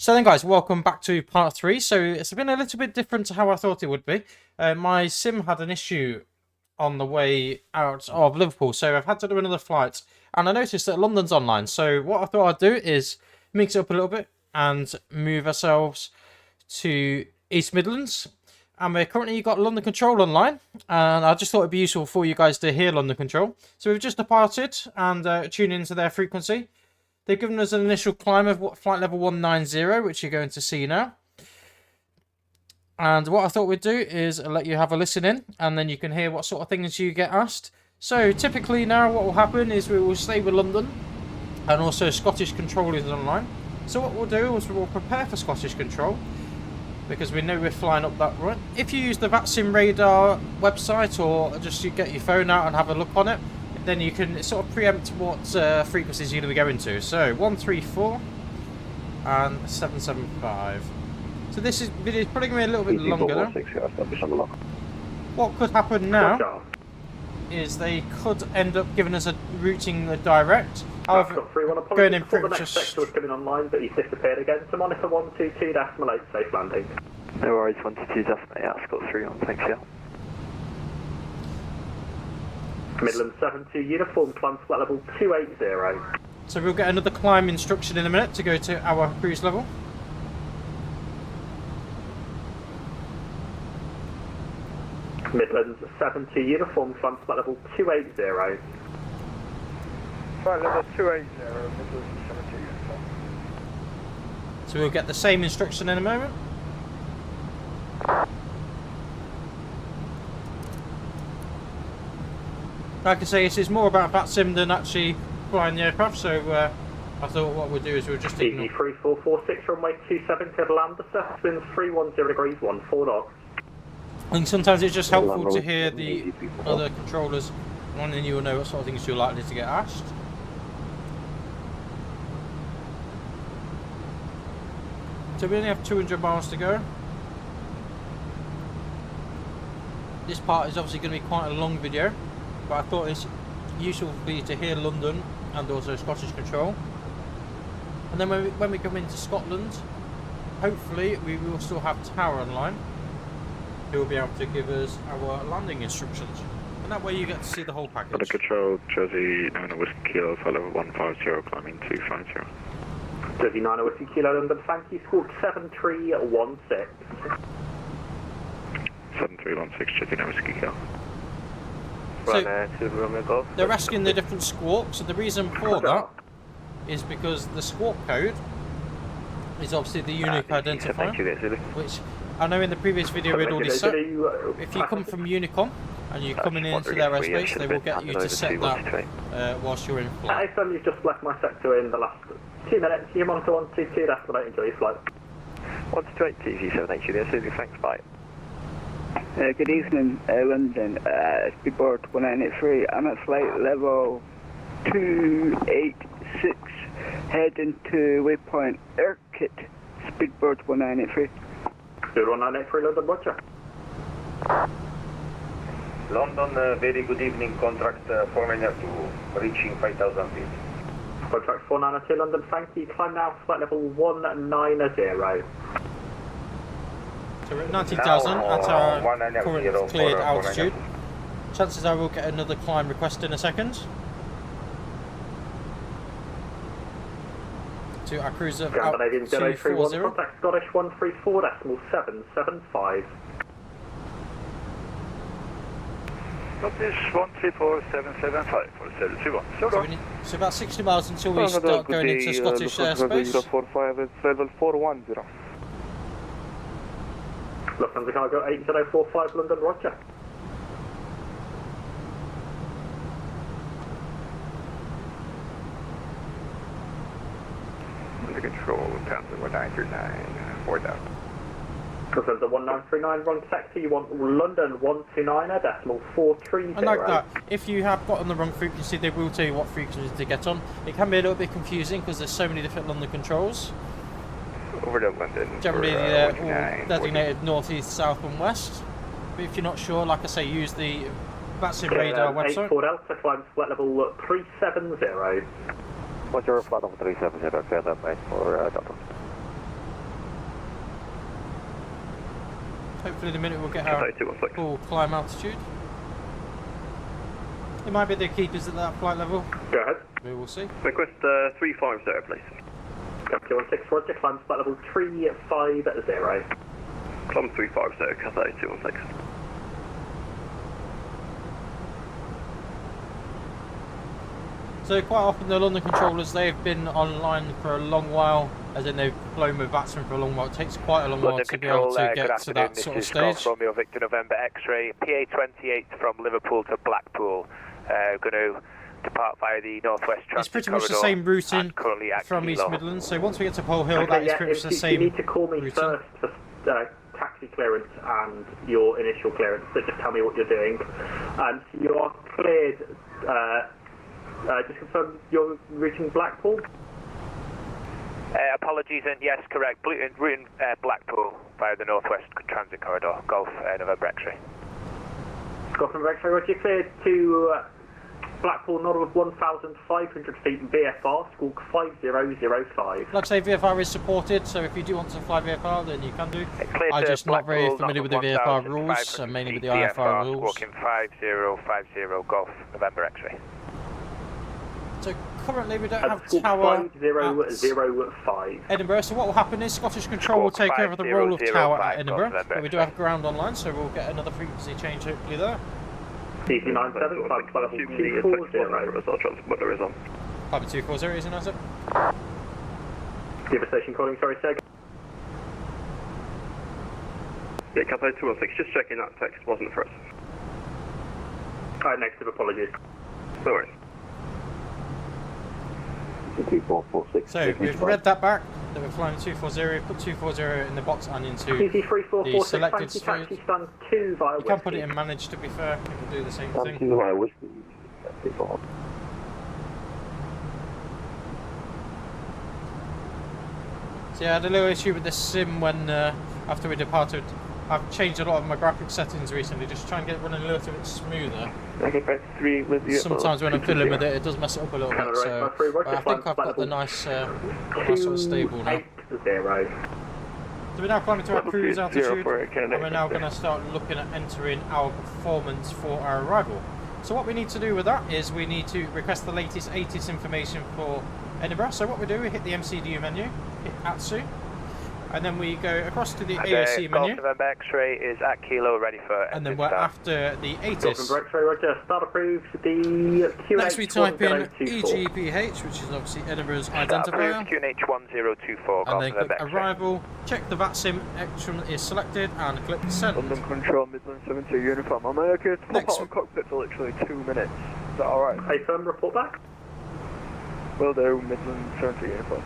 So then guys, welcome back to part 3. So it's been a little bit different to how I thought it would be. My sim had an issue on the way out of Liverpool, so I've had to do another flight. And I noticed that London's online, so what I thought I'd do is mix it up a little bit and move ourselves to East Midlands. And we've currently got London Control online, and I just thought it'd be useful for you guys to hear London Control. So we've just departed and tuned into their frequency. They've given us an initial climb of flight level 190, which you're going to see now. And what I thought we'd do is let you have a listen in, and then you can hear what sort of things you get asked. So typically now what will happen is we will stay with London, and also Scottish Control is online. So what we'll do is we'll prepare for Scottish Control, because we know we're flying up that run. If you use the VATSIM radar website, or just you get your phone out and have a look on it, then you can sort of preempt what frequencies you're going to be going to. So 134 and 775. So this video is probably going to be a little bit longer now. What could happen now is they could end up giving us a routing direct. However, going in pretty much just... The next sector was coming online, but he's disappeared again. So monitor 122.8, safe landing. No worries, 122.8, I've got 3 on, thanks, yeah. Midland 72 uniform, climb flight level 280. So we'll get another climb instruction in a minute to go to our cruise level. Midlands 72 uniform, climb flight level 280. Flight level 280, Midlands 72 uniform. So we'll get the same instruction in a moment. Like I say, it's more about VATSIM than actually flying the aircraft, so I thought what we'll do is we'll just ignore... EG3446, runway 27 to land, the surface wind 310 degrees, 14 knots. I think sometimes it's just helpful to hear the other controllers, and then you'll know what sort of things you're likely to get asked. So we only have 200 miles to go. This part is obviously going to be quite a long video, but I thought it's useful for you to hear London and also Scottish Control. And then when we come into Scotland, hopefully we will still have Tower online, who will be able to give us our landing instructions. And that way you get to see the whole package. London Control, Jersey 9 Whiskey Kilo, flight level 150, climbing 250. Jersey 9 Whiskey Kilo, London, thank you, squawk 7316. 7316, Jersey 9 Whiskey Kilo. So they're asking the different squawks, so the reason for that is because the squawk code is obviously the unique identifier, which I know in the previous video we'd already set. If you come from Unicom and you're coming into their airspace, they will get you to set that whilst you're in flight. You've just left my sector in the last 2 minutes. You monitor 122, enjoy your flight. 128 TG78, absolutely, thanks, bye. Good evening, London, speedboard 193. I'm at flight level 286, heading to waypoint Erkit, speedboard 1983. Good 1983, London, roger. London, very good evening, contract 492, reaching 5,000 feet. Contract 492, London, thank you. Climb now, flight level 190. So we're at 90,000 at our current cleared altitude. Chances are we'll get another climb request in a second. To our cruiser of Canadian 240. Contact Scottish 134.775. Scottish 134.775 for 021. So about 60 miles until we start going into Scottish airspace. 045, it's level 410. Lufthansa Cargo 8045, London, roger. Under control, Townsend 1939, 4000. Lufthansa 1939, wrong sector, you want London 129.430. I like that. If you have got on the wrong frequency, they will tell you what frequency to get on. It can be a little bit confusing because there's so many different London controls. Over to London. Generally, they're all designated north, east, south, and west. But if you're not sure, like I say, use the VATSIM radar website. 84 Delta, climb flight level 370. What's your flight level 370, clear that base for Delta? Hopefully in a minute we'll get our 3216. full climb altitude. It might be the keepers at that flight level. Go ahead. We will see. Request 350, please. Captain 16, Roger, climb flight level 350. Climb 350, cut 3216. So quite often the London controllers, they've been online for a long while, as in they've flown with VATSIM for a long while. It takes quite a long while to be able to get to that sort of stage. Romeo Victor November X-ray, PA28 from Liverpool to Blackpool. Going to depart via the Northwest Transit It's pretty much the corridor same routing and currently at from East Kilo. Midlands. So once we get to Pole Hill, Okay, that is yeah, pretty much the same you need to call me routing. first for taxi clearance and your initial clearance, so just tell me what you're doing. So you are cleared, just confirm you're reaching Blackpool? Apologies, and yes, correct. Routing Blackpool via the Northwest Transit corridor, Golf November X-ray. Golf November X-ray, Roger, cleared to Blackpool, north of 1,500 feet in VFR, squawk 5005. Like I say, VFR is supported, so if you do want to fly VFR, then you can do. Cleared I'm to just not very Blackpool, familiar with the north of VFR rules, 1,500 mainly with the feet, IFR rules. Squawking 5050, Golf November X-ray. So currently we don't have Squawk tower 5005. at Edinburgh, so what will happen is Scottish Control will take over the role of tower at Edinburgh, but we do have ground online, so we'll get another frequency change hopefully there. CC97, climb flight level 240. Weather is on. Climb 240, isn't it? Give a station calling, sorry, Seg. Yeah, cut 216, just checking that text wasn't for us. Negative, apologies. No worries. So we've read that back, that we're flying 240, put 240 in the box and into CC3446, the selected thank you, stage. taxi stand 2 via You can put it Whiskey. in manage to be fair, you can do the same thing. So yeah, I had a little issue with the sim when, after we departed. I've changed a lot of my graphics settings recently, just to try and get it running a little bit smoother. Sometimes when I'm fiddling with it, it does mess it up a little bit, so but I think I've got the nice sort of stable now. 280. So we're now climbing to our cruise altitude, and we're now going to start looking at entering our performance for our arrival. So what we need to do with that is we need to request the latest ATIS information for Edinburgh. So what we do, we hit the MCDU menu, hit ATSU, and then we go across to the AOC Golf menu, November X-ray is at Kilo, ready for and then engine we're start. after the Golf ATIS. November X-ray, Roger, start approved, the QH Next we type in 1024. EGPH, which is obviously Edinburgh's Start identifier, approved, QNH 1024, Golf and then November click X-ray. arrival, check the VATSIM action is selected, and click send. London Control, Midland 72 uniform. I'm okay to pop Next. out of cockpit for literally 2 minutes. Is that alright? A firm report back. Will do, Midland 72 uniform.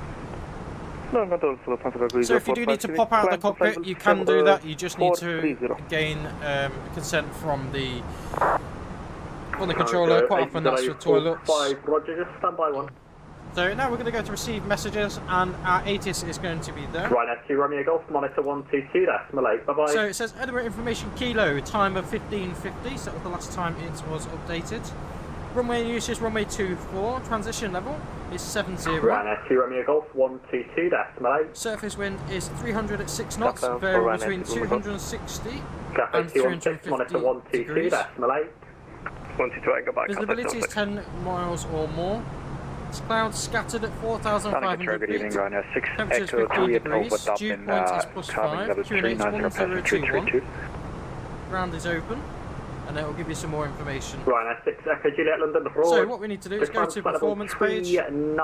No, not all for the So if you do need to pop out of the cockpit, you can do that. You just need to gain consent from the controller. Quite often that's for toilet. 5, Roger, just stand by 1. So now we're going to go to receive messages, and our ATIS is going to be there. Ryanair 2 Romeo Golf, monitor 122, decimal 8, bye-bye. So it says Edinburgh Information Kilo, time of 15:50, so that was the last time it was updated. Runway use is runway 24, transition level is 70. Ryanair 2 Romeo Golf, 122, decimal 8. Surface wind is 300 at 6 knots, Down for varying Ryanair between 2 Romeo Golf. 260 Cafe and 216, monitor 122, degrees. decimal 8. 122, go back. Visibility is 10 miles or more. It's clouds scattered at 4,500 Good evening, feet. Ryanair 6 Temperature is Echo 15 2 degrees. with up Dew in point is plus climbing 5. level QNH 390 1021. Ground is open, and it will give you some more information. Ryanair 6 Echo Juliet London abroad. So what we need to do is go to performance page, and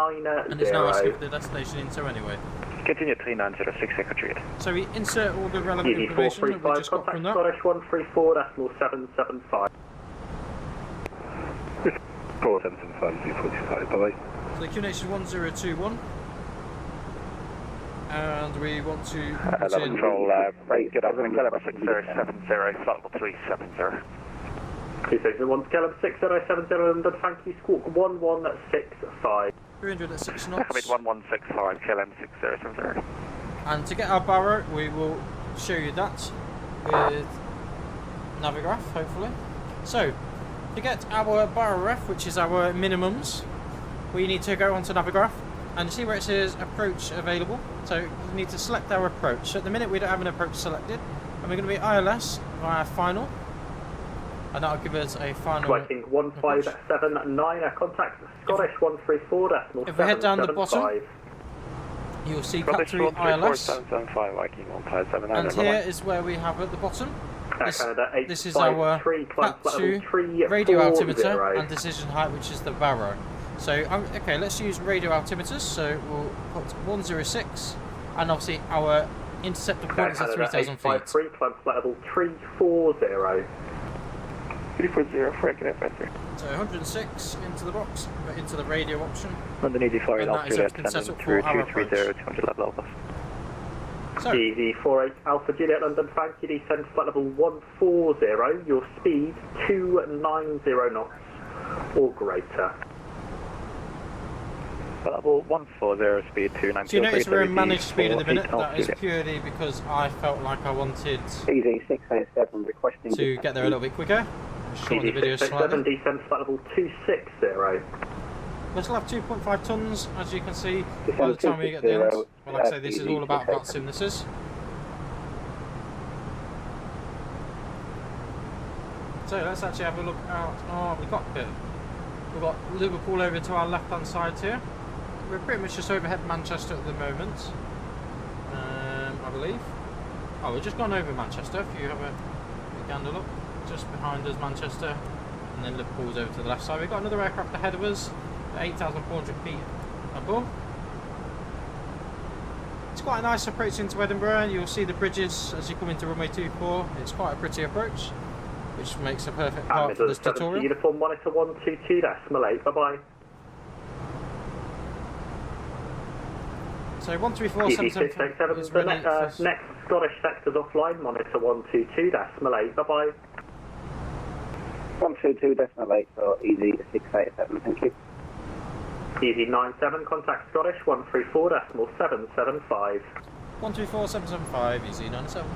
it's now asking for the destination info anyway. Continue 3906 Echo Juliet. So we insert all the relevant Easy information that we 435, just got from contact that. Scottish 134, decimal 775. 4775, 245, bye-bye. So the QNH is 1021. And we want to put in Good afternoon, Caleb 6070, flight level 370. 261 Caleb 6070 London, thank you, squawk 1165. 300 at 6 Hamid knots. 1165, KLM 6070. And to get our barrow, we will show you that with Navigraph, hopefully. So, to get our barrow ref, which is our minimums, we need to go onto Navigraph and see where it says approach available. So you need to select our approach. So at the minute we don't have an approach selected. And we're going to be ILS via final. And that'll give us a final. Viking 1579, contact Scottish 134.775. If we head down the bottom, you'll see Cat 3 ILS. 775, Viking 1579. And here is where we have at the bottom. This is our Cat 2 radio altimeter and decision height, which is the Varro. So, okay, let's use radio altimeters. So we'll put 106, and obviously our interceptor point is at 3,000 feet. 3, climb flight level 340. 340, Frank and F3. So 106 into the box, but into the radio option. London 84, and that is everything set up for our approach. 200 level Alpha. So, Easy 48 Alpha Juliet London, thank you, descend flight level 140, your speed 290 knots or greater. Flight level 140, speed 290. so you notice we're in managed speed at the minute. That is purely because I felt like I wanted Easy 687 requesting to get there a little bit quicker. Shorten the video slightly. Descend flight level 260. We'll still have 2.5 tons, as you can see, by the time we get the end. Well, like I say, this is all about VATSIM, this is. So let's actually have a look out. Oh, we've got Liverpool over to our left-hand side here. We're pretty much just overhead Manchester at the moment, I believe. Oh, we've just gone over Manchester. If you have a gander look, just behind us, Manchester, and then Liverpool's over to the left side. We've got another aircraft ahead of us, 8,400 feet above. It's quite a nice approach into Edinburgh. You'll see the bridges as you come into runway 24. It's quite a pretty approach, which makes a perfect part for this tutorial. Uniform monitor 122.8, bye-bye. So 134.775 is ready for... Next Scottish sector's offline, monitor 122.8, bye-bye. 122.8, so easy 687, thank you. Easy 97, contact Scottish 134.775. 124.775, easy 97.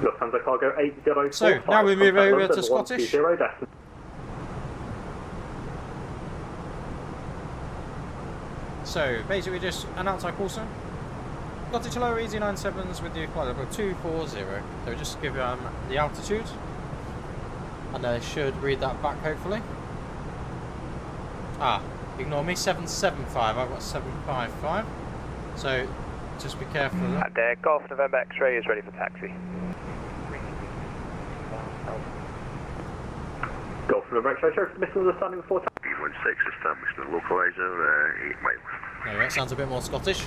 Lufthansa cargo 8045. So now we move over to Scottish. So basically just announce our call sign. Scottish lower easy 97s with the flight level 240. So just give the altitude, and they should read that back hopefully. Ah, ignore me, 775, I've got 755. So just be careful of that. And Golf November X-ray is ready for taxi. Golf November X-ray, show for misunderstanding before taxi. 16, establishing a localizer, 8 miles. There, that sounds a bit more Scottish.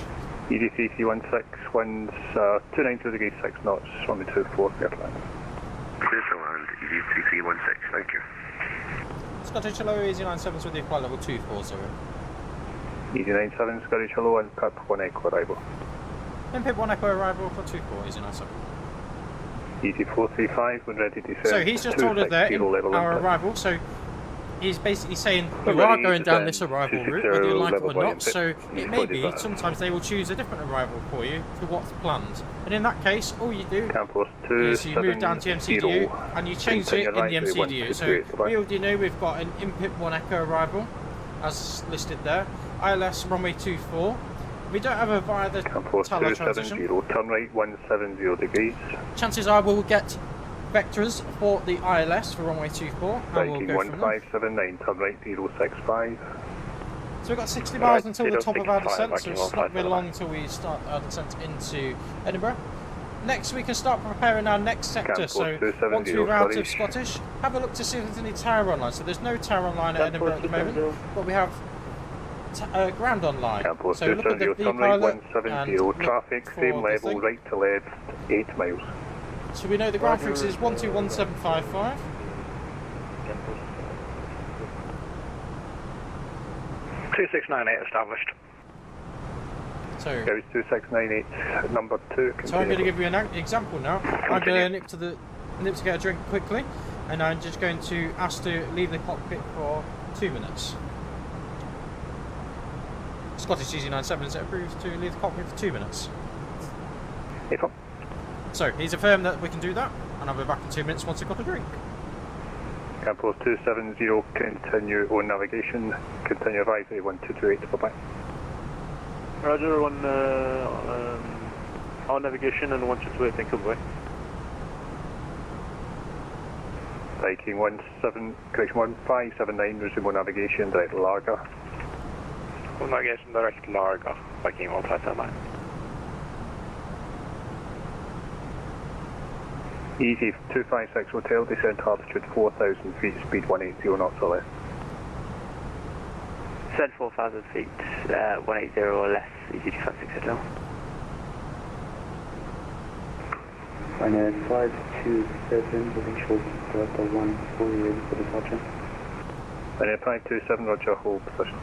EDC-16, winds 290 degrees 6 knots, runway 24, clear to land. Clear to land, EDC-16, thank you. Scottish hello, easy 97s with the flight level 240. Easy 97, Scottish hello, and PIP 1 Echo arrival. Then PIP 1 Echo arrival for 24, easy 97. Easy 435, when ready to descend. So he's just told us there in our arrival, so he's basically saying you are going down this arrival route, whether you like it or not, so it may be sometimes they will choose a different arrival for you to what's planned. And in that case, all you do is you move down to MCDU and you change it in the MCDU. So we already know we've got an IMPIP 1 Echo arrival, as listed there, ILS runway 24. We don't have a via the Tala transition. Turn right 170 degrees. Chances are we'll get vectors for the ILS for runway 24 and we'll go from there. 1579, turn right 065. So we've got 60 miles until the top of our descent, so it's not very long until we start our descent into Edinburgh. Next we can start preparing our next sector, so once we're out of Scottish, have a look to see if there's any tower online. So there's no tower online at Edinburgh at the moment, but we have ground online. So look at the V-pilot and look traffic, same level, right to left, 8 miles. So we know the ground frequency is 121755. (2698) established. So goes 2698, number 2. So I'm going to give you an example now. I'm going to nip to get a drink quickly, and I'm just going to ask to leave the cockpit for 2 minutes. Scottish GZ97 is approved to leave the cockpit for 2 minutes. So he's affirmed that we can do that, and I'll be back in 2 minutes once I've got a drink. Campos 270, continue on navigation, continue advisory 1228, bye-bye. Roger, on navigation and 1228, thank you, bye. Viking 1579, resume navigation, direct Larga. Full navigation direct Larga, Viking 1579. Easy 256 Hotel, descent altitude 4,000 feet, speed 180 knots or less. Descent 4,000 feet, 180 or less, easy 256 Hotel. Ryanair 527, moving short, Delta 1, fully ready for departure. Ryanair 527, roger, hold position.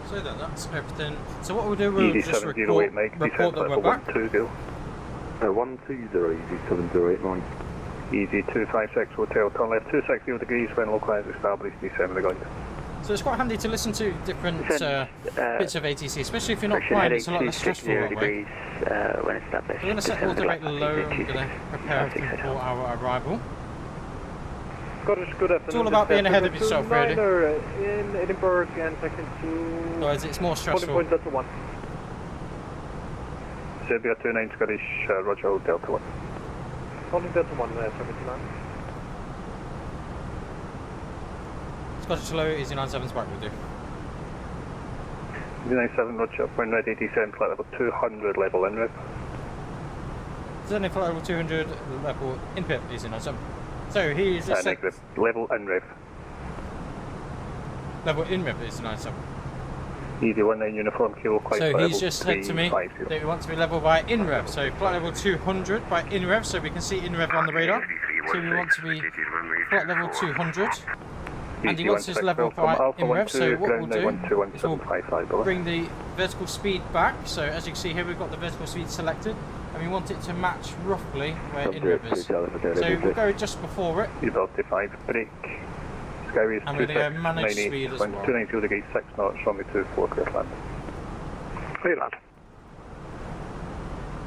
So then that's everything. So what we'll do, we'll Easy just 708 Mike, report that we're back. 120. 120, easy 708 Mike. Easy 256 Hotel, turn left 260 degrees when localized established, descend the gun. So it's quite handy to listen to different bits of ATC, especially if you're not Correction, flying. heading It's a lot less stressful that way. degrees when established. We're going to set all the rate low. I'm going to prepare Descend everything for our arrival. Scottish, good afternoon. It's all about being ahead of yourself, really. In Edinburgh and second to... Otherwise, it's more stressful. Point Delta 1. Serbia 29 Scottish, roger, hold Delta 1. Holding Delta 1, 79. Scottish low, easy 97's back with you. 97 roger, when ready, descend flight level 200, level in rev. Descending flight level 200, level in pip, easy 97. So he's just set Negative, level in rev. level in rev, easy 97. Easy 19 uniform kilo, quite So level he's just said to me 350. that we want to be level by in rev. So flight level 200 by in rev, so we can see in rev on the radar. So we want to be flight level 200. And he wants his level by in rev, so what we'll do is we'll bring the vertical speed back. So as you can see here, we've got the vertical speed selected, and we want it to match roughly where in rev is. So we'll go just before it, U-35, brake. Skyways and we're going to go manage speed as well. 290 degrees 6 knots, runway 24, clear land. Clear land.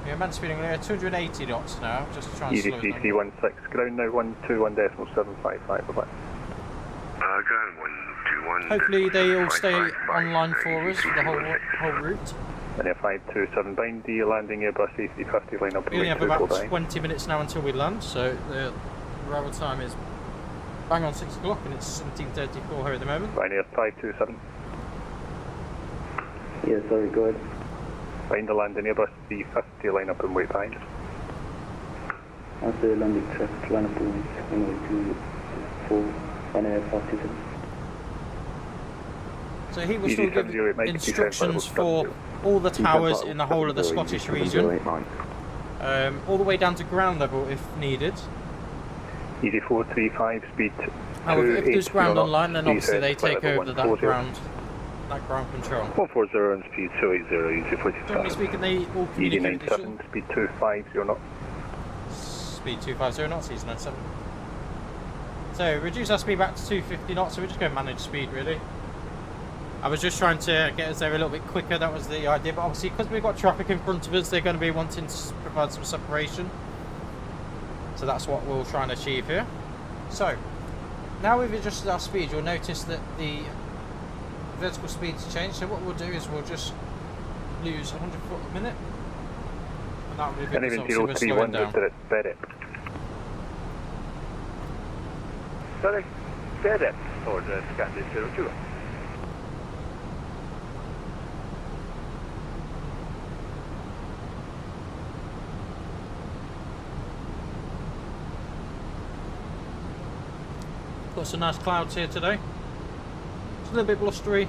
Yeah, manage speed, I'm going to go 280 knots now, just to try and slow it down. EDC 16, ground now 121.755, bye-bye. Ground 121. Hopefully they all stay online for us for the whole route. And a 527 bind D, landing Airbus AC50, line up We only have and about wait 20 minutes now until we land, so the arrival time is bang on 6 o'clock and it's 17:34 here at the moment. Ryanair 527. Yeah, sorry, go ahead. Bind the landing Airbus AC50, line up and wait behind. After landing traffic, line up to runway 24, Ryanair 527. So he will still give instructions for all the towers in the whole of the Scottish region, all the way down to ground level if needed. Easy 435, speed However, if there's ground 280 online, then obviously they take over that 140. ground control. 140 and speed 280, easy 45. Generally speaking, they all ED communicate with each other. 97, speed 250 knots. Speed 250 knots, he's 97. So reduce our speed back to 250 knots, so we're just going to manage speed really. I was just trying to get us there a little bit quicker, that was the idea, but obviously because we've got traffic in front of us, they're going to be wanting to provide some separation. So that's what we'll try and achieve here. So, now we've adjusted our speed, you'll notice that the vertical speed's changed, so what we'll do is we'll just lose 100 foot a minute. And that will be because obviously we're slowing down. Sorry, Berep, order Scandi 02. Got some nice clouds here today. It's a little bit blustery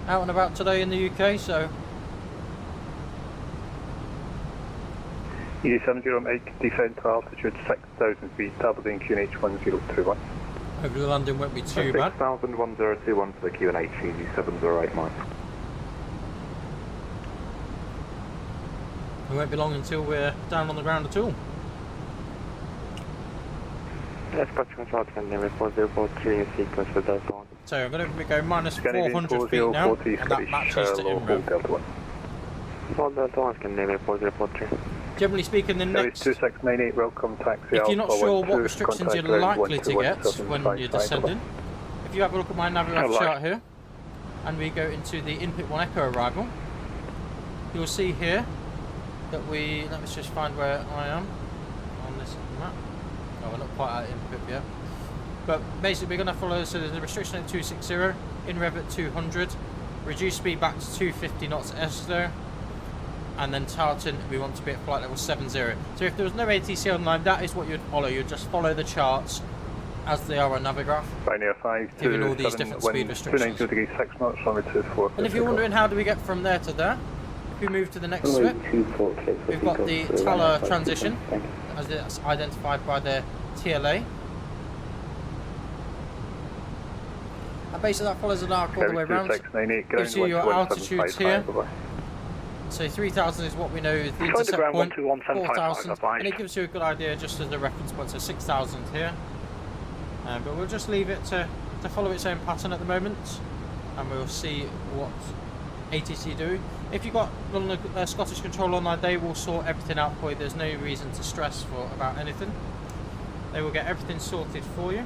out and about today in the UK, so ED70 Mike, descent to altitude 6,000 feet, Aberdeen QNH 1021. hopefully the landing won't be too bad. 6,1021 for the QNH, ED708 Mike. It won't be long until we're down on the ground at all. Yes, Scottish Control, can name 4043 sequence for Delta 1. So I'm going to go minus 400 feet now, and that matches to in-rev. Hold Delta 1, can name 4043. Generally speaking, the next, 2698, welcome taxi. if you're not Alpha sure 12, what restrictions you're contact likely to get 12175, when you're descending, if you have a look at my nav chart here, and we go into the input 1 echo arrival, you'll see here that we, let me just find where I am on this map. Oh, we're not quite at input yet. But basically we're going to follow, so there's a restriction at 260, in rev at 200, reduce speed back to 250 knots ESTO, and then Tartan we want to be at flight level 70. So if there was no ATC online, that is what you'd follow. You'd just follow the charts as they are on Navigraph, Pioneer 5 giving all to these 7, different wind speed restrictions. 290 degrees 6 knots, runway 24. And if you're wondering how do we get from there to there, if we move to the next strip, we've got the Tala transition, as it's identified by the TLA. And basically that follows an arc all the way around. Gives you your altitudes here. So 3,000 is what we know is the intercept point, 4,000, and it gives you a good idea just as a reference point, so 6,000 here. But we'll just leave it to follow its own pattern at the moment, and we'll see what ATC do. If you've got Scottish Control online, they will sort everything out for you. There's no reason to stress about anything. They will get everything sorted for you.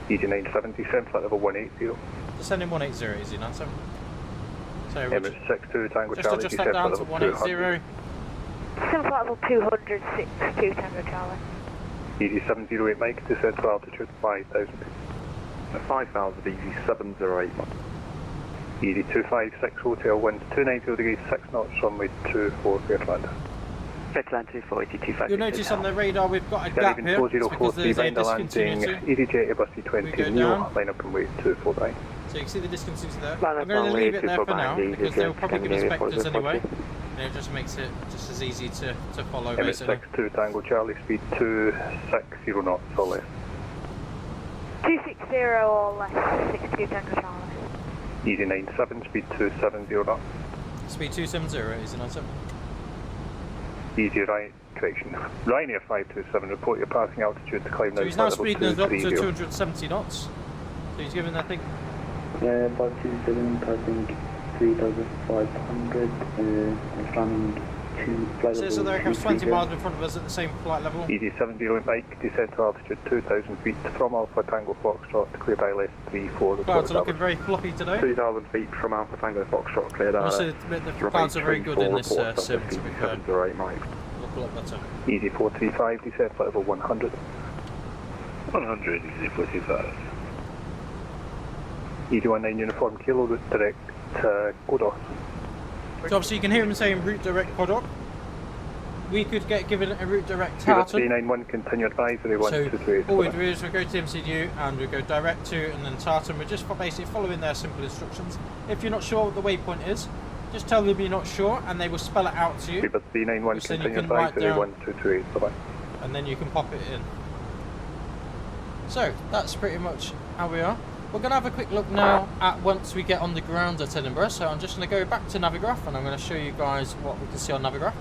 EG970, descend flight level 180. Descending 180, easy 97. So we'll MS62 Tango just Charlie, adjust that descend down flight to level 180. Descend flight level 200, 62 Tango Charlie. EG708 Mike, descend to altitude 5,000. 5,000, EG708. EG256 Hotel, wind 290 degrees 6 knots, runway 24, clear to land. Atlantic 482. You'll notice on the radar we've got a gap here. It's because there's a discontinuity. EDJ Airbus C20 Neo, line up and wait 249. So you can see the discontinuity there. I'm going to leave it there for now because they'll probably give us vectors anyway. And it just makes it just as easy to follow basically. MS62 Tango Charlie, speed 260 knots or less. 260 or less, 62 Tango Charlie. EG97, speed 270 knots. Speed 270, easy 97. Easy right, correction. Ryanair 527, report your passing altitude to climb now. So he's now speeding us up to 270 knots. So he's given, I think... 527, passing 3,500, it's running to flight level... So there comes 20 miles in front of us at the same flight level. EG70 Mike, descend to altitude 2,000 feet from Alpha Tango Foxtrot, cleared ILS 34. Clouds are looking very floppy today. 3,000 feet from Alpha Tango Foxtrot, cleared ILS. Also, the clouds are very good in this sim, to be fair. Look a lot better. EG435, descend flight level 100. 100, EG435. EG19 Uniform Kilo, route direct Godos. So obviously you can hear him saying route direct Kodok. We could get given a route direct Tartan. 391, continue advisory 123. So all we do is we go to MCU and we go direct to and then Tartan. We're just basically following their simple instructions. If you're not sure what the waypoint is, just tell them you're not sure and they will spell it out to you. 391, continue advisory 123. Bye-bye. And then you can pop it in. So that's pretty much how we are. We're going to have a quick look now at once we get on the ground at Edinburgh. So I'm just going to go back to Navigraph and I'm going to show you guys what we can see on Navigraph.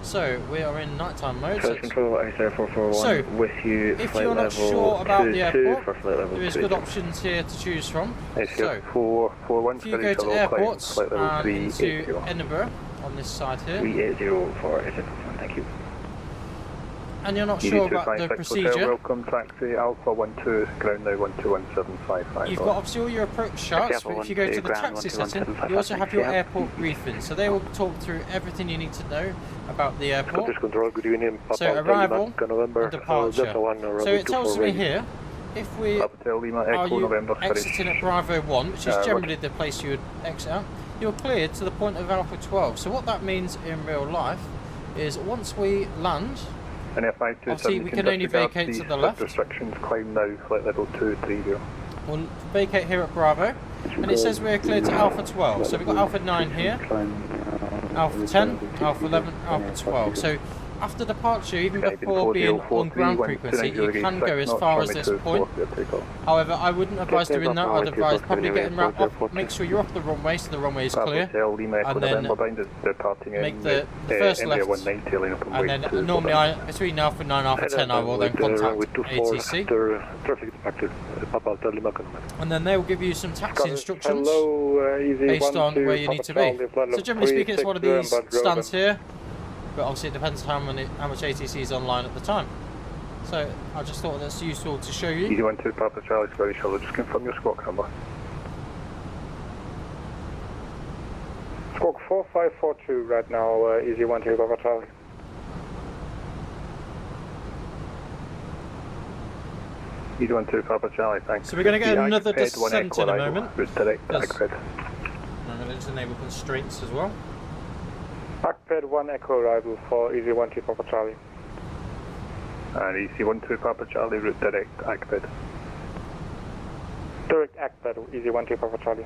So we are in nighttime mode. So with you, if you're not sure about the airport, there is good options here to choose from. So if you go to airports and into Edinburgh on this side here, 380 for thank you. and you're not sure about the procedure, welcome taxi Alpha 12, ground now 121755. you've got obviously all your approach charts, but if you go to the taxi setting, you also have your airport briefing. So they will talk through everything you need to know about the airport. So arrival and departure. So it tells me here, if we are exiting at Bravo 1, which is generally the place you would exit at, you're cleared to the point of Alpha 12. So what that means in real life is once we land, obviously we can only vacate to the left. Restrictions climb now, flight level 230. We'll vacate here at Bravo, and it says we're cleared to Alpha 12. So we've got Alpha 9 here, Alpha 10, Alpha 11, Alpha 12. So after departure, even before being on ground frequency, you can go as far as this point. However, I wouldn't advise doing that. I'd advise probably getting wrapped up, make sure you're off the runway so the runway is clear, and then make the first left, and then normally between Alpha 9 and Alpha 10 I will then contact ATC, and then they will give you some taxi instructions based on where you need to be. So generally speaking, it's one of these stands here, but obviously it depends how much ATC is online at the time. So I just thought that's useful to show you. EG12 Papa Charlie Square Shoulder, just confirm your squawk number. Squawk 4542 right now, easy 1 to Papa Charlie. Easy 1 to Papa Charlie, thanks. So we're going to get another Ped 1 descent Echo in a arrival. moment. Route direct, Yes. Agped. I'm going to just enable constraints as well. Agped 1 Echo arrival for easy 1 to Papa Charlie. And easy 1 to Papa Charlie, route direct, Agped. Direct Agped, easy 1 to Papa Charlie.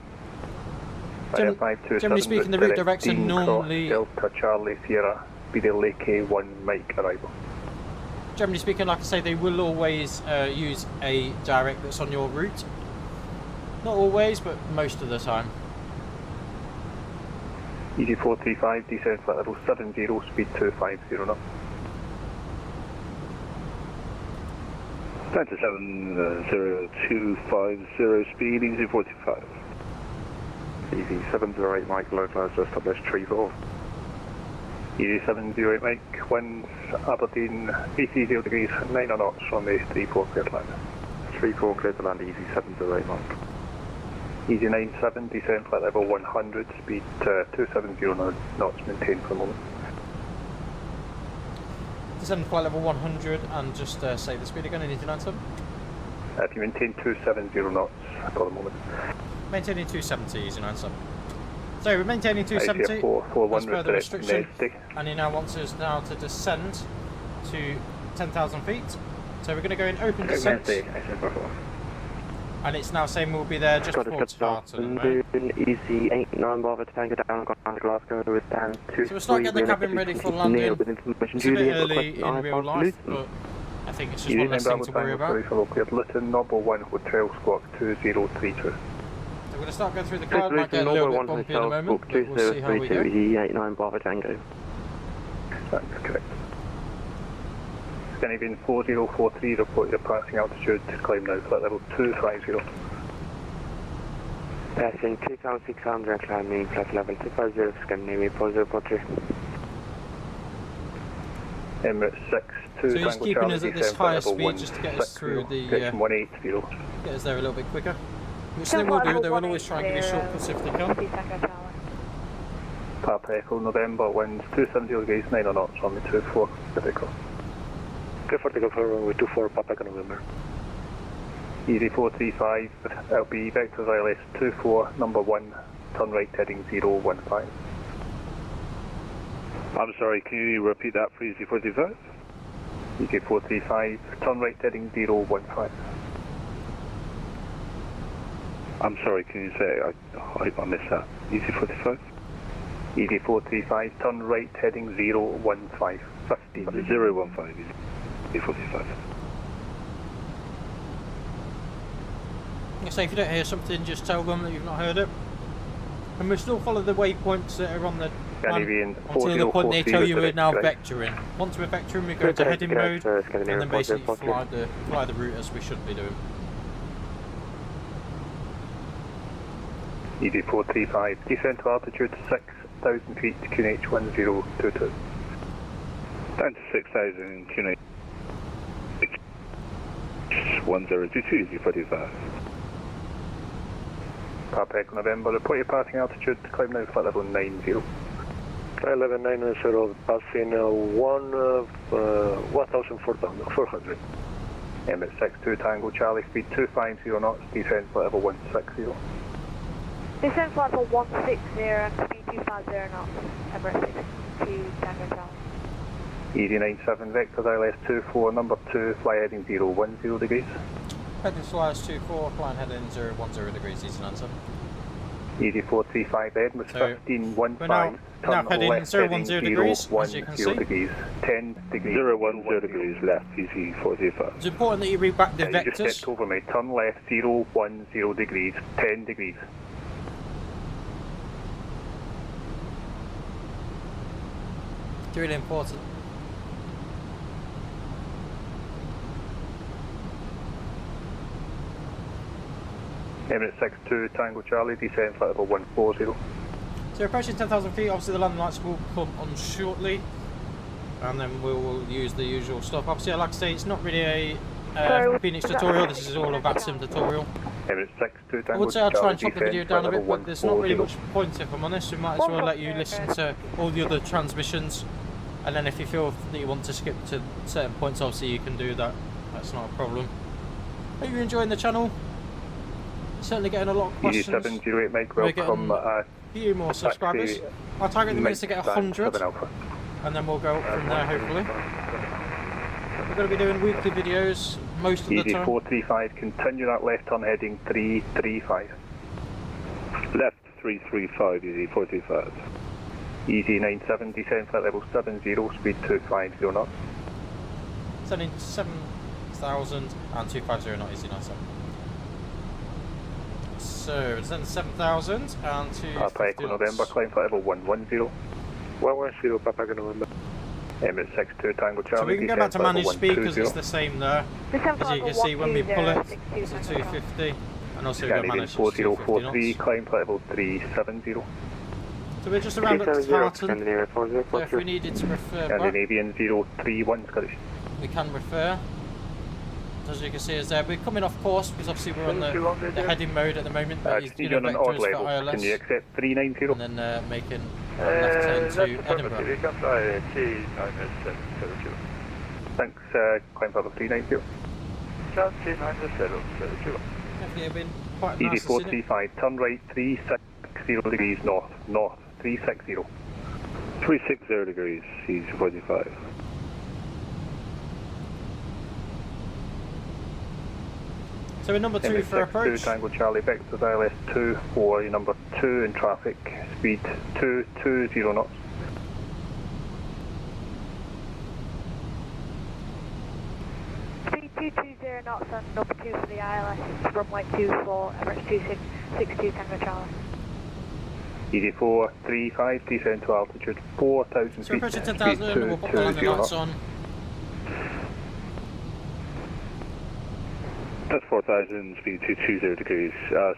Generally speaking, the route directs are normally... Delta Charlie Sierra, Speedy Lake 1 Mike arrival. Generally speaking, like I say, they will always use a direct that's on your route. Not always, but most of the time. Easy 435, descent flight level 70, speed 250 knots. Delta 70250, speed easy 45. Easy 708 Mike, localizer established tree 4. Easy 708 Mike, winds Aberdeen 80 degrees, 9 knots from the 34 clear to land. 34 clear to land, easy 708 Mike. Easy 97, descent flight level 100, speed 270 knots maintained for the moment. Descend flight level 100 and just say the speed again in 297. If you maintain 270 knots for the moment. Maintaining 270, easy 97. So we're maintaining 270 as per the restriction, and he now wants us now to descend to 10,000 feet. So we're going to go in open descent, and it's now saying we'll be there just before Tartan. Easy 89 Bravo Tango down on Glasgow with Dan 2. So we'll start getting the cabin ready for landing. It's a bit early in real life, but I think it's just one less thing to worry about. Luton, Noble 1 Hotel Squawk 2032. We're going to start going through the cloud, might get a little bit bumpy in a moment, but we'll see how we go. E89 Bravo Tango. That's correct. Scandinavian 4043, report your passing altitude, climb now, flight level 250. Passing 2600, climbing flight level 250, Scandinavian 4043. Emirates 62, so he's keeping us at this higher speed just to get us through the... 180. Get us there a little bit quicker. Which they will do, they will always try and give you shortcuts if they can. Papa Echo November, winds 270 degrees, 9 knots on the 24 Pacific. 240 for runway 24 Papa Echo November. Easy 435, LB Vectors ILS 24, number 1, turn right heading 015. I'm sorry, can you repeat that for Easy 435? Easy 435, turn right heading 015. I'm sorry, can you say I missed that? Easy 45? Easy 435, turn right heading 015. 15. 015, Easy 45. So if you don't hear something, just tell them that you've not heard it. And we'll still follow the waypoints that are on the plan until the point they tell you we're now vectoring. Once we're vectoring, we go to heading mode, and then basically fly the route as we should be doing. ED 435, descent to altitude 6,000 feet, QNH 1022. Down to 6,000, QNH 1022, Easy 45. Papa Echo November, report your passing altitude, climb now, flight level 90. 1190, passing 1,400. Emirates 62 Tango Charlie, speed 250 knots, descent flight level 160. Descent flight level 160 and speed 250 knots. Emirates 62 Tango Charlie. Easy 97 Vectors ILS 24, number 2, fly heading 010 degrees. Heading Flyers 24, flying heading 010 degrees, easy answer. Easy 435 Edmonds, So 1515, we're now heading left 010 degrees, as you can see. 10 degrees. 010 degrees left, Easy 435. It's important that you read back the You just vectors. stepped over me, turn left 010 degrees, 10 degrees. It's really important. Emirates 62 Tango Charlie, descent flight level 140. So we're approaching 10,000 feet, obviously the landing lights will come on shortly. And then we'll use the usual stuff. Obviously, like I say, it's not really a Phoenix tutorial, this is all a VATSIM tutorial. Emirates 6-2 I Tango would say I'll try and Charlie, chop the video descent down a flight bit, level but there's not really 140. much point if I'm honest. We might as well let you listen to all the other transmissions, and then if you feel that you want to skip to certain points, obviously you can do that. That's not a problem. Hope you're enjoying the channel. Certainly getting a lot of questions. EG708 Mike, We're welcome. getting a few more subscribers. Our target at the minute is to get 100, and then we'll go up from there hopefully. We're going to be doing weekly videos most of the time. EG435, continue that left turn heading 335. Left 335, EG435. EG97, descend flight level 70, speed 250 knots. Sending 7,000 and 250 knot easy 97. So descend 7,000 and 250 Papa Echo November, climb flight level 110. 110, Papa Echo November. Emirates 6-2 Tango Charlie. So we can go back to manage speed because it's the same there. As you can see when we pull it, it's a 250. And also we've got manage 4043, climb flight level 370. So we're just around at Tartan. So if we needed to refer back, Scandinavian 031 Scottish. we can refer. As you can see is there. We're coming off course because obviously we're on the heading mode at the moment. But Speed on an odd vectors for level, ILS. can you accept 390? And then making a left turn to Edinburgh. Thanks, climb level 390. Definitely been quite nice to see it. ED435, turn right 360 degrees north, 360. 360 degrees, EG45. So we're number 2 for approach. 2 Tango Charlie, vectors ILS 24, you're number 2 in traffic, speed 220 knots. Speed 220 knots and number 2 for the ILS, runway 24, Emirates 2662 Tango Charlie. ED435, descend to altitude 4,000 feet. So we're approaching 10,000 and we'll put the landing lights on. That's 4,000, speed 220 degrees,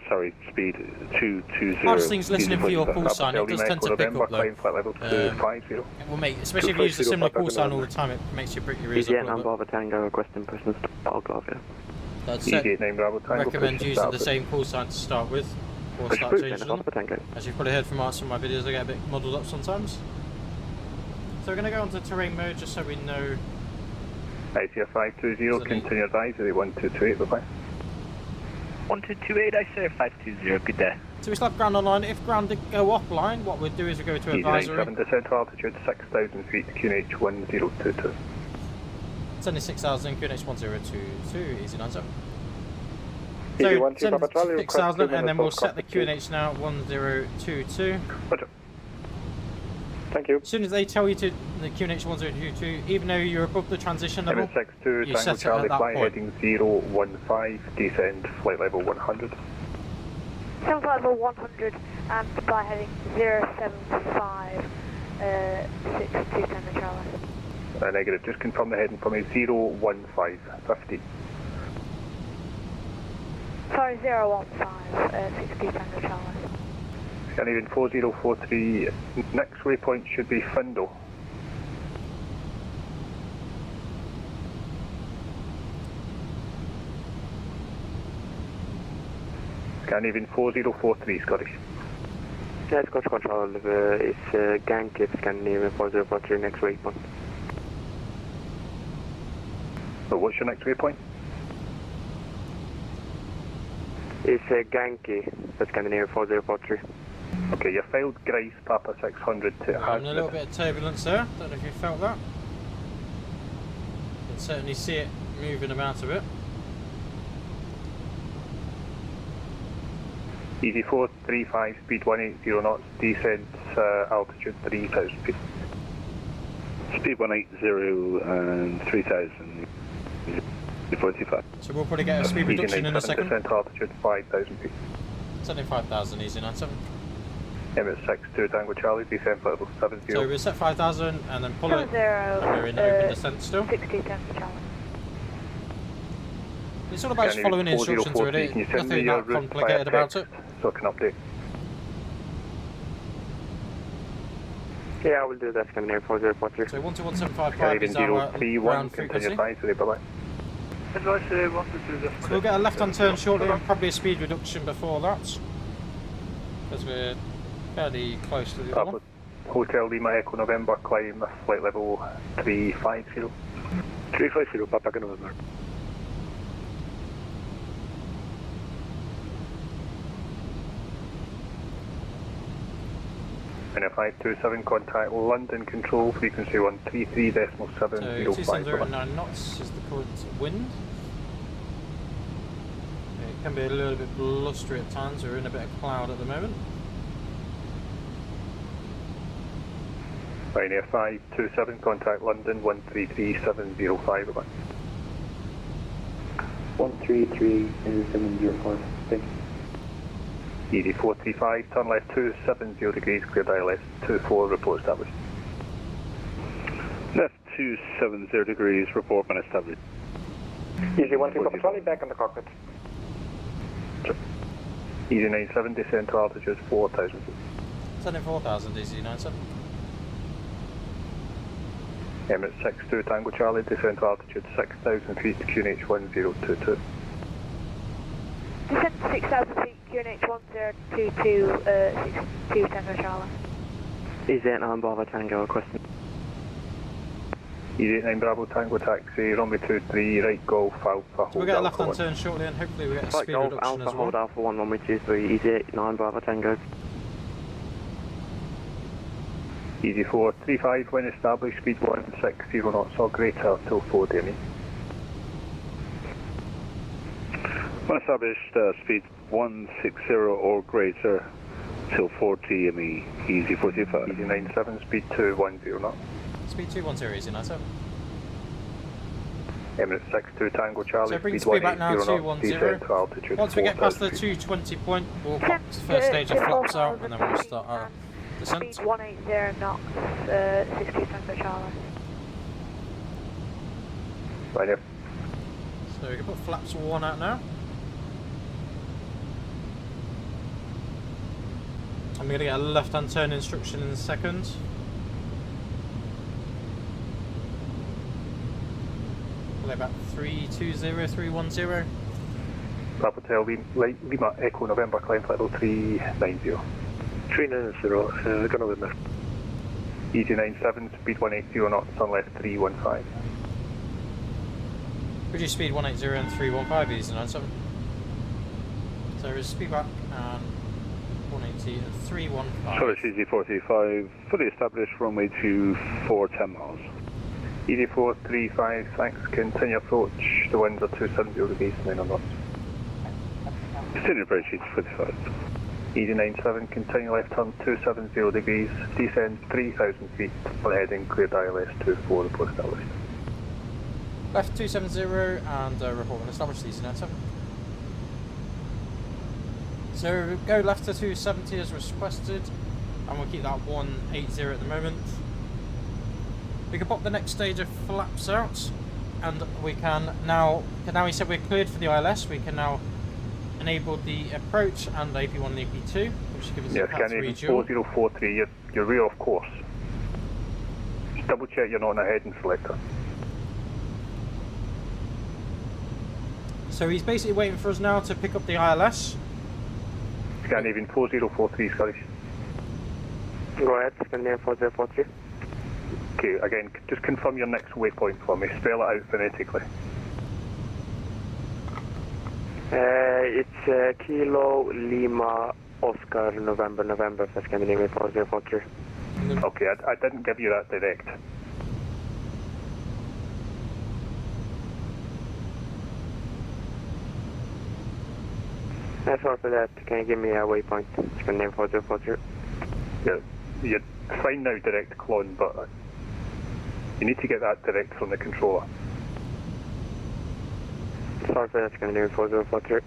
sorry, speed 220. Hardest thing's listening for your call sign, it does tend to pick up though. Well mate, especially if you use a similar call sign all the time, it makes you prick your ears up a little bit. Bravo Tango requesting personal start Glasgow. I'd recommend using the same call sign to start with, or start changing them. As you've probably heard from some of my videos, I get a bit muddled up sometimes. So we're going to go onto terrain mode just so we know. ITF 520, continue advisory 1228, bye-bye. 1228, I say 520, good day. So we still have ground online. If ground did go offline, what we'd do is we go to advisory. EG97, descend to altitude 6,000 feet, QNH 1022. Sending 6,000, QNH 1022, easy 97. So send 6,000 and then we'll set the QNH now 1022. Roger. Thank you. As soon as they tell you to the QNH 1022, even though you're above the transition level, MSFS you Tango set it Charlie, at that fly point. heading 015, descend flight level 100. 7 flight level 100 and fly heading 075, 62 Tango Charlie. Negative, just confirm the heading for me, 015, 50. Sorry, 015, 62 Tango Charlie. Scandinavian 4043, next waypoint should be Findle. Scandinavian 4043, Scottish. Yeah, Scottish Control, it's Gank Scandinavian 4043, next waypoint. So what's your next waypoint? It's Ganky, Scandinavian 4043. Okay, you failed Grace, Papa 600 to having a little bit of turbulence there, don't know if you felt that. You can certainly see it moving about a bit. EG435, speed 180 knots, descent altitude 3,000 feet. Speed 180 and 3,000, 45. So we'll probably get a speed reduction in a second. Descent altitude 5,000 feet. 75,000, easy 97. Emirates 62 Tango Charlie, descent level 70. So we'll set 5,000 and then pull it. And we're in open descent still. 60 Tango Charlie. It's all about just following instructions really, nothing that complicated about it. So I can update. Yeah, I will do that, Scandinavian 4043. So 121755 is our ground frequency. Bye-bye. Advice 122. So we'll get a left-hand turn shortly and probably a speed reduction before that. Because we're fairly close to the other one. Hotel Lima Echo November, climb flight level 350. 350, Papa November. And a 527 contact London control, frequency 133.705. So 270 knots is the current wind. It can be a little bit blustery at times, we're in a bit of cloud at the moment. Pioneer 527 contact London 133.705. 133.705. Thank you. ED 435, turn left 270 degrees, clear ILS 24, report established. Left 270 degrees, report when established. Easy 134, Charlie, back on the cockpit. Easy 97, descend to altitude 4,000 feet. Sending 4,000, Easy 97. Emirates 62 Tango Charlie, descend to altitude 6,000 feet, QNH 1022. Descend to 6,000 feet, QNH 1022, 62 Tango Charlie. Easy 89 Bravo Tango, requesting. Easy 89 Bravo Tango taxi, runway 23, right Golf Alpha. So we'll get a left-hand turn shortly and hopefully we'll get a speed Golf reduction Alpha, as well. hold Alpha 1, runway 23, Easy 89 Bravo Tango. Easy 435, when established, speed 160 knots or greater till 4 DME. When established, speed 160 or greater till 4 DME, easy 45. Easy 97, speed 210 knots. Speed 210, Easy 97. Emirates 62 Tango Charlie, So bring speed speed back now 180 knots, 210. descend to altitude Once we get past the 4,000 feet. 220 point, we'll pop the first stage of flaps out and then we'll start our descent. Speed 180 knots, 62 Tango Charlie. Right here. So we can put flaps 1 out now. I'm going to get a left-hand turn instruction in a second. Play back 320, 310. Papa Hotel Lima Echo November, climb flight level 390. 390, gonna win there. Easy 97, speed 180 knots, turn left 315. Reduce speed 180 and 315, Easy 97. So there's speed back and 180 and 315. Sorry, easy 435, fully established, runway 24, 10 miles. ED 435, thanks, continue approach, the winds are 270 degrees, 9 knots. Continue approach, easy 45. ED 97, continue left turn 270 degrees, descend 3,000 feet, on heading cleared ILS 24, report established. Left 270 and report when established, Easy 97. So go left to 270 as requested, and we'll keep that 180 at the moment. We can pop the next stage of flaps out, and we can now he said we're cleared for the ILS, we can now enable the approach and AP1 and AP2, which gives us Yes, a Cat 3 dual. 4043, you're rear of course. Just double check you're not on a heading selector. So he's basically waiting for us now to pick up the ILS. Scandinavian 4043, Scottish. Go ahead, Scandinavian 4043. Okay, again, just confirm your next waypoint for me, spell it out phonetically. It's Kilo Lima Oscar November for Scandinavian 4043. Okay, I didn't give you that direct. Sorry for that, can you give me a waypoint? Scandinavian 4043. Yeah, you're fine now, direct clone, but you need to get that direct from the controller. Sorry for that, Scandinavian 4043.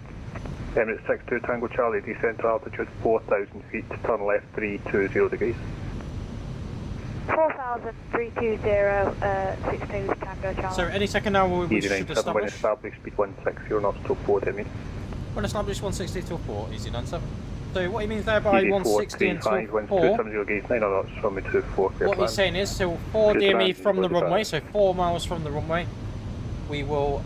Emirates 62 Tango Charlie, descend to altitude 4,000 feet, turn left 320 degrees. 4,000, 320, 62 Tango Charlie. So any second now we Easy should 97, when establish. established, speed 160 knots till 4 DME. When established 160 till 4, Easy 97. So what he means there by Easy 160 435, until winds 4, 270 degrees, 9 knots, runway 24, clear what plan. he's saying is, so 4 Clear DME plan, from the 45. runway, so 4 miles from the runway, we will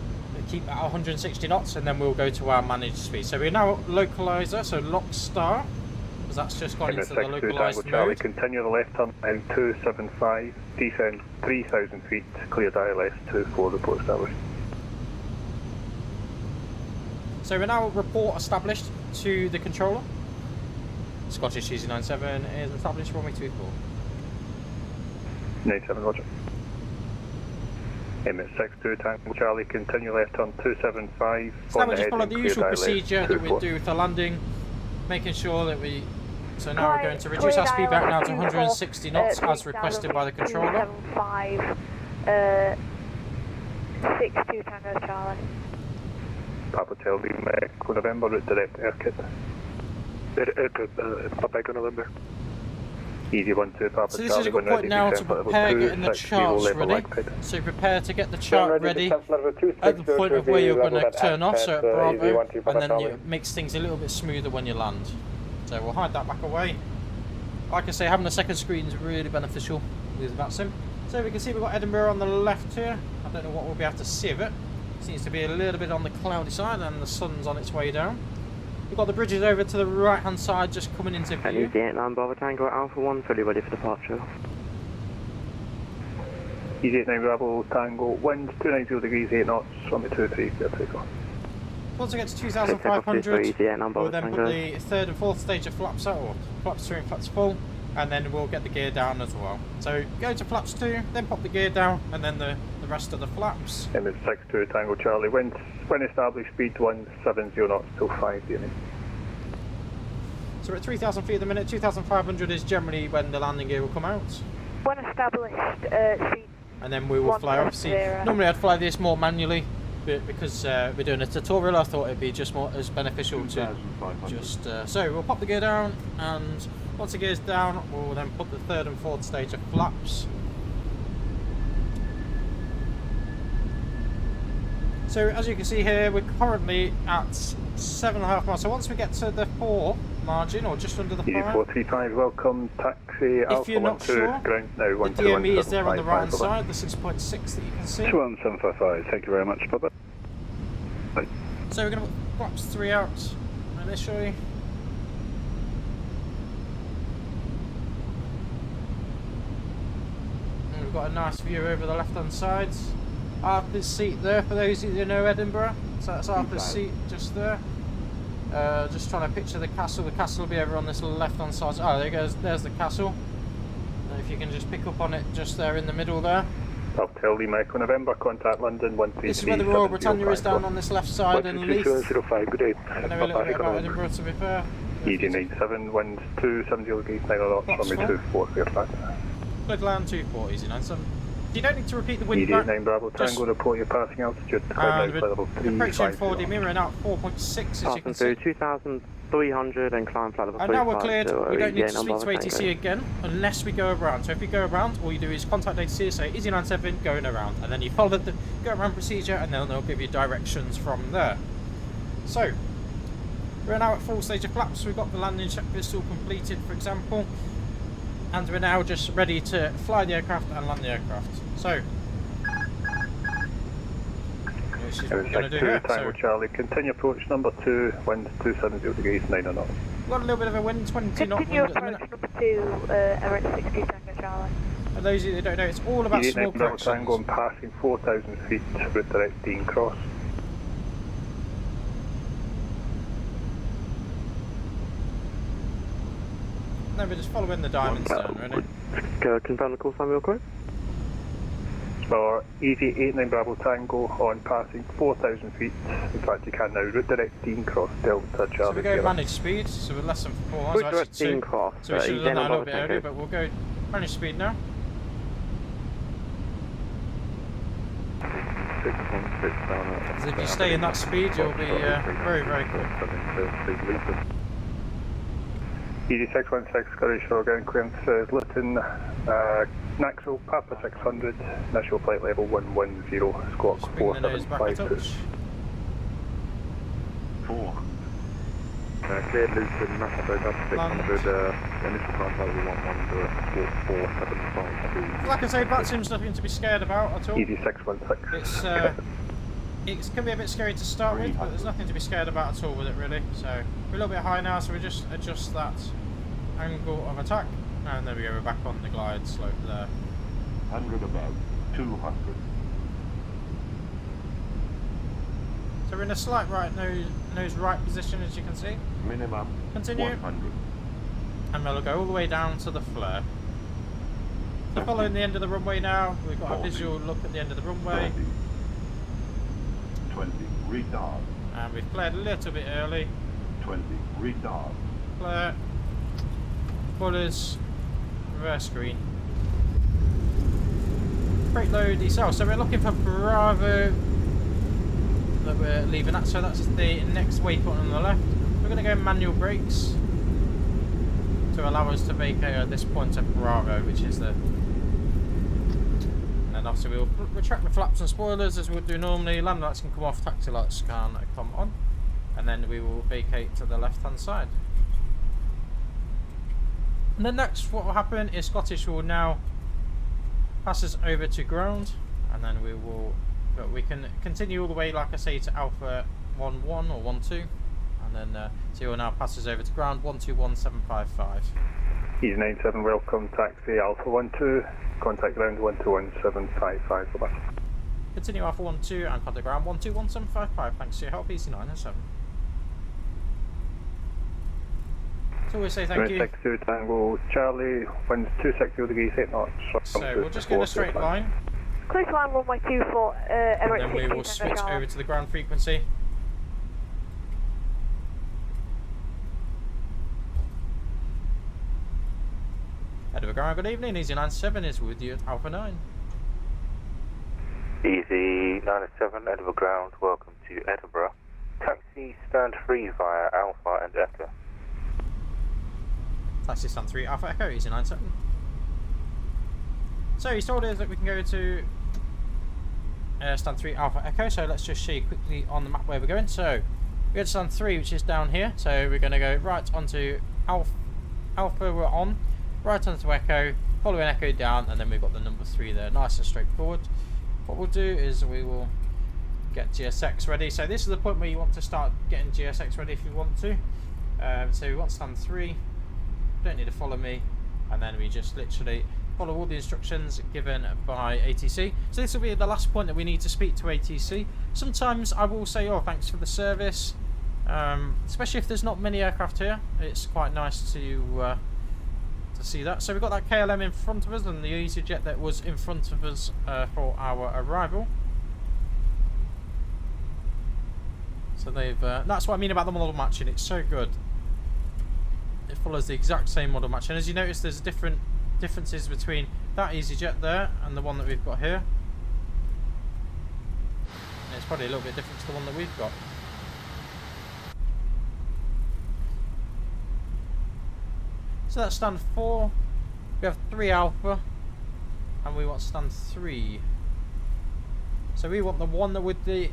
keep at 160 knots, and then we'll go to our managed speed. So we're now localizer, so lock star, because that's just gone into the localized Charlie, mode. continue the left turn line 275, descend 3,000 feet, cleared ILS 24, report established. So we're now report established to the controller. Scottish Easy 97 is established runway 24. 97, roger. MS62 Tango Charlie, continue left turn 275. So now we just follow the usual procedure that we do with the landing, making sure that we... So now we're going to reduce our speed back now to 160 knots as requested by the controller. 62 Tango Charlie. Papa Charlie, Echo November, route direct Airkit. Papa Echo November. Easy 12 Papa So this is a good point now to prepare getting the charts ready. So prepare to get the chart ready at the point of where you're going to turn off, so at Bravo, and then it makes things a little bit smoother when you land. So we'll hide that back away. Like I say, having a second screen is really beneficial with VATSIM. So we can see we've got Edinburgh on the left here. I don't know what we'll be able to see of it. Seems to be a little bit on the cloudy side, and the sun's on its way down. We've got the bridges over to the right hand side just coming into view. Easy 89 Bravo Tango Alpha 1, fully ready for departure. Easy 89 Bravo Tango, wind 290 degrees 8 knots, runway 23, clear takeoff. Once it gets to 2,500, we'll then put the third and fourth stage of flaps out, or flaps 3 and flaps full, and then we'll get the gear down as well. So go to flaps 2, then pop the gear down, and then the rest of the flaps. MS62 Tango Charlie, wind when established, speed 170 knots till 5 DNE. So we're at 3,000 feet at the minute. 2,500 is generally when the landing gear will come out. When established, speed. And then we will fly off. See, normally I'd fly this more manually, but because we're doing a tutorial, I thought it'd be just more as beneficial to just. So we'll pop the gear down, and once the gear's down, we'll then put the third and fourth stage of flaps. So as you can see here, we're currently at 7.5 miles. So once we get to the 4 margin, or just under the 5. 435, welcome, taxi, if Alpha you're not 12, sure, ground now, the DME is there on the right hand side, the 6.6 that you can see. 21755, thank you very much, Bubba. Bye. So we're going to put flaps 3 out initially. And we've got a nice view over the left hand side. Arthur's seat there, for those of you who know Edinburgh. So that's Arthur's seat just there. Just trying to picture the castle. The castle will be over on this left hand side. Oh, there goes. There's the castle. And if you can just pick up on it just there in the middle there. I'll tell Lee Echo November, contact London 133. This is where the Royal Britannia is down on this left side, and Leith. 122.05, good day. I know a little bit about Edinburgh, to be fair. ED 97, wind 270 degrees 9 knots, runway 24, clear back. Good land 24, easy 97. You don't need to repeat the wind ED back. 9 Bravo Tango, report your passing altitude. And we're approaching 4D, mirroring out 4.6 as you can see. 2,300 and climb flight level 35. And now we're cleared. We don't need to speak to ATC again unless we go around. So if you go around, all you do is contact ATC and say Easy 97 going around, and then you follow the go around procedure, and then they'll give you directions from there. So we're now at full stage of flaps. We've got the landing checklist all completed, for example, and we're now just ready to fly the aircraft and land the aircraft. So this is what we're going to do here. Tango Charlie, continue approach number 2, wind 270 degrees 9 knots. We've got a little bit of a wind, 20 knot wind at the minute. Number 2, Emirates 60 Tango Charlie. For those of you that don't know, it's all about small corrections. Tango and passing 4,000 feet, route direct Dean Cross. No, we're just following the diamonds down, really. Confirm the call sign real quick. For Easy 89 Bravo Tango on passing 4,000 feet. In fact, you can now route direct Dean Cross, Delta Charlie. So we go managed speed, so we're less than 4 miles. Route direct Dean Cross. So we should have done that a little bit earlier, but we'll go managed speed now. 616 down. Because if you stay in that speed, you'll be very, very quick. Easy 616, Scottish Shore ground clearance, Luton, Naxo, Papa 600, initial flight level 110, squawk 4752. 4. Cleared Luton, Naxo, Papa 600, initial flight level 110, squawk 4752. Like I say, VATSIM's nothing to be scared about at all. Easy 616. It's It can be a bit scary to start with, but there's nothing to be scared about at all with it really. So we're a little bit high now, so we just adjust that angle of attack, and there we go, we're back on the glide slope there. 100 above, 200. So we're in a slight nose right position, as you can see. Minimum Continue. 100. And we'll go all the way down to the flare. So following the end of the runway now, we've got a visual look at the end of the runway. 20, retard. And we've flared a little bit early. 20, retard. Flare. Fullers. Reverse green. Brake low decel. So we're looking for Bravo that we're leaving at. So that's the next waypoint on the left. We're going to go manual brakes to allow us to vacate at this point of Bravo, which is the... And obviously we'll retract the flaps and spoilers as we would do normally. Land lights can come off, taxi lights can come on. And then we will vacate to the left hand side. And then next what will happen is Scottish will now pass us over to ground, and then we can continue all the way, like I say, to Alpha 11 or 12, and then so you'll now pass us over to ground 121755. Easy 97, welcome taxi Alpha 12, contact ground 121755, goodbye. Continue Alpha 12 and contact ground 121755, thanks for your help, Easy 97. So we say thank you. 262 Tango Charlie, winds 260 degrees 8 knots. So we'll just go in a straight line. Close line runway 24, And Emirates then we will switch over to the ground frequency. Edinburgh ground, good evening. Easy 97 is with you at Alpha 9. Easy 97, Edinburgh ground, welcome to Edinburgh. Taxi stand 3 via Alpha and Echo. Taxi stand 3 Alpha Echo, Easy 97. So he's told us that we can go to stand 3 Alpha Echo, so let's just show you quickly on the map where we're going. So we go to stand 3, which is down here, so we're going to go right onto Alpha we're on, right onto Echo, following Echo down, and then we've got the number 3 there, nice and straightforward. What we'll do is we will get GSX ready. So this is the point where you want to start getting GSX ready if you want to. So we want stand 3, don't need to follow me, and then we just literally follow all the instructions given by ATC. So this will be the last point that we need to speak to ATC. Sometimes I will say, oh, thanks for the service, especially if there's not many aircraft here. It's quite nice to see that. So we've got that KLM in front of us and the EasyJet that was in front of us for our arrival. So they've that's what I mean about the model matching. It's so good. It follows the exact same model match, and as you notice, there's differences between that EasyJet there and the one that we've got here. And it's probably a little bit different to the one that we've got. So that's stand 4. We have 3 Alpha, and we want stand 3. So we want the one that with the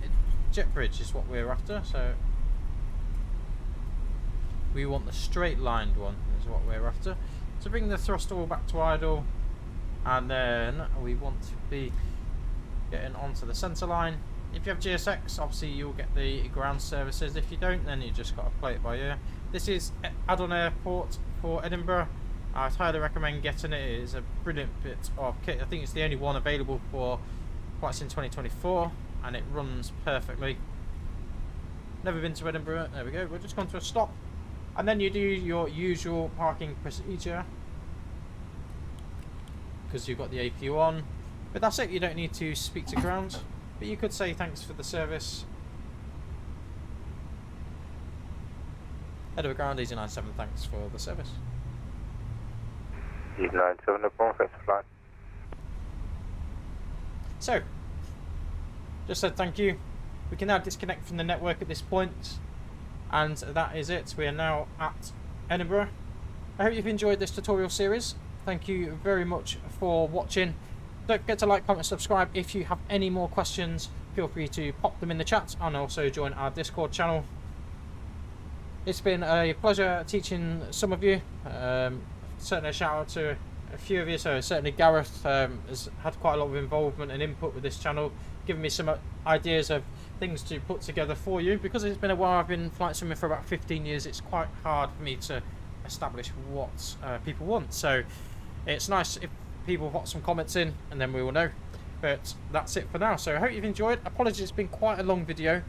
jet bridge is what we're after. So we want the straight lined one is what we're after. So bring the thrust all back to idle, and then we want to be getting onto the centre line. If you have GSX, obviously you'll get the ground services. If you don't, then you just got to play it by ear. This is Addon Airport for Edinburgh. I'd highly recommend getting it. It is a brilliant bit of kit. I think it's the only one available for flights in 2024, and it runs perfectly. Never been to Edinburgh. There we go. We'll just come to a stop. And then you do your usual parking procedure, because you've got the APU on. But that's it, you don't need to speak to ground. But you could say thanks for the service. Edinburgh ground, Easy 97, thanks for the service. Easy 97, no problem, thanks for flying. So, just said thank you. We can now disconnect from the network at this point. And that is it. We are now at Edinburgh. I hope you've enjoyed this tutorial series. Thank you very much for watching. Don't forget to like, comment, subscribe. If you have any more questions, feel free to pop them in the chat, and also join our Discord channel. It's been a pleasure teaching some of you. Certainly a shout out to a few of you. So certainly Gareth has had quite a lot of involvement and input with this channel, giving me some ideas of things to put together for you. Because it's been a while, I've been flight simming for about 15 years, it's quite hard for me to establish what people want. So it's nice if people put some comments in, and then we will know. But that's it for now. So I hope you've enjoyed. Apologies, it's been quite a long video.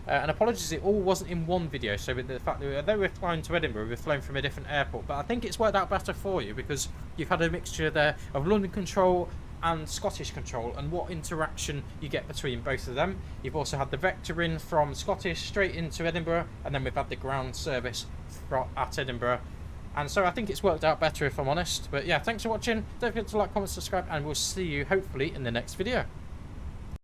And apologies it all wasn't in one video. So with the fact that although we're flying to Edinburgh, we're flying from a different airport. But I think it's worked out better for you because you've had a mixture there of London control and Scottish control, and what interaction you get between both of them. You've also had the vectoring from Scottish straight into Edinburgh, and then we've had the ground service at Edinburgh. And so I think it's worked out better, if I'm honest. But yeah, thanks for watching. Don't forget to like, comment, subscribe, and we'll see you hopefully in the next video.